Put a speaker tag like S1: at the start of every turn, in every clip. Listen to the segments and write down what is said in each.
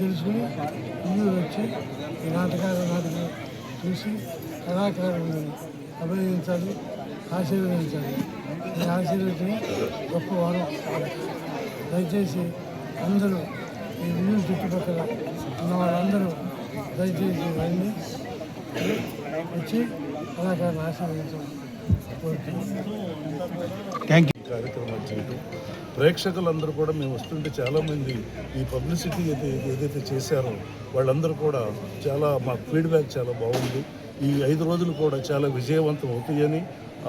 S1: తెలుసుకుని ఇందులో వచ్చి ఈ నాటకం చూసి కళాకారులను అభినందించాలి, ఆశీర్వదించాలి. ఈ ఆశీర్వదించి గొప్ప వారం. దయచేసి అందరూ ఈ ఊరు చుట్టుపక్కల ఉన్న వాళ్ళందరూ దయచేసి ఇవన్నీ వచ్చి కళాకారులను ఆశీర్వదించాలి.
S2: Thank you. కార్యక్రమాలు చేయటం ప్రేక్షకులందరూ కూడా మేము వస్తుంటే చాలామంది ఈ పబ్లిసిటీ ఏదైతే చేశారో వాళ్ళందరూ కూడా చాలా మా ఫీడ్బ్యాక్ చాలా బాగుంది. ఈ 5 రోజులు కూడా చాలా విజయవంతం అవుతాయని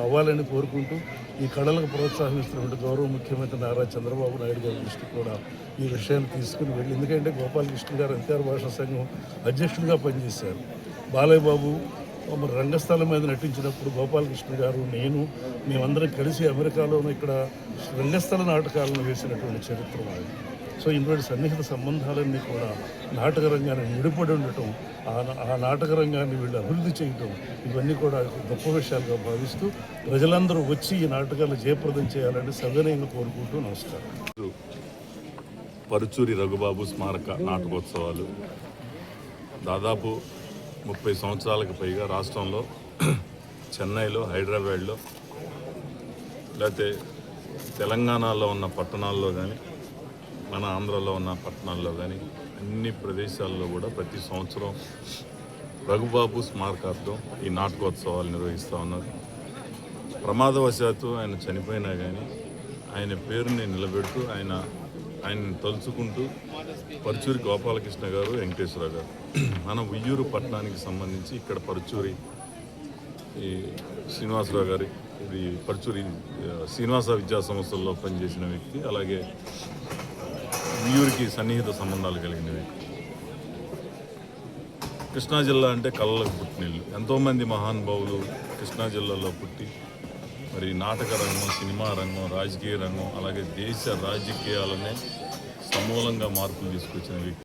S2: అవ్వాలని కోరుకుంటూ ఈ కళలకు ప్రోత్సహిస్తున్నటువంటి గౌరవ ముఖ్యమంత్రి నారా చంద్రబాబు నాయుడు గారి దృష్టికి కూడా ఈ విషయాన్ని తీసుకుని వెళ్ళి, ఎందుకంటే గోపాలకృష్ణ గారు అంతర్జాతీయ భాషా సంఘం అధ్యక్షుడిగా పనిచేశారు. బాలయ్య బాబు మరి రంగస్థలం మీద నటించినప్పుడు గోపాలకృష్ణ గారు మేమందరం కలిసి అమెరికాలోనూ ఇక్కడ రంగస్థల నాటకాలను వేసినటువంటి చరిత్ర అది. సో ఇటువంటి సన్నిహిత సంబంధాలన్నీ కూడా నాటక రంగాన్ని ముడిపడి ఉండటం, ఆ నాటక రంగాన్ని వీళ్ళు అభివృద్ధి చేయటం, ఇవన్నీ కూడా గొప్ప విషయాలుగా భావిస్తూ ప్రజలందరూ వచ్చి ఈ నాటకాలు జయప్రదం చేయాలని సవినయంగా కోరుకుంటూ నమస్కారం.
S3: పరుచూరి రఘుబాబు స్మారక నాటకోత్సవాలు దాదాపు 30 సంవత్సరాలకు పైగా రాష్ట్రంలో చెన్నైలో, హైదరాబాద్లో, లేకపోతే తెలంగాణలో ఉన్న పట్టణాల్లో కానీ మన ఆంధ్రాలో ఉన్న పట్టణాల్లో కానీ అన్ని ప్రదేశాల్లో కూడా ప్రతి సంవత్సరం రఘుబాబు స్మారకార్థం ఈ నాటకోత్సవాలు నిర్వహిస్తూ ఉన్నారు. ప్రమాదవశాత్తు ఆయన చనిపోయినా కానీ ఆయన పేరుని నిలబెడుతూ ఆయన్ని తలుచుకుంటూ పరుచూరి గోపాలకృష్ణ గారు, వెంకటేశ్వరరావు గారు మన ఉయ్యూరు పట్టణానికి సంబంధించి ఇక్కడ పరుచూరి ఈ శ్రీనివాసరావు గారి ఇది పరుచూరి శ్రీనివాస విద్యా సంస్థల్లో పనిచేసిన వ్యక్తి, అలాగే ఉయ్యూరికి సన్నిహిత సంబంధాలు కలిగిన వ్యక్తి. కృష్ణా జిల్లా అంటే కళలకు పుట్టినిల్లు. ఎంతోమంది మహానుభావులు కృష్ణా జిల్లాలో పుట్టి మరి నాటక రంగం, సినిమా రంగం, రాజకీయ రంగం, అలాగే దేశ రాజకీయాలనే సమూలంగా మార్పులు తీసుకొచ్చిన వ్యక్తి.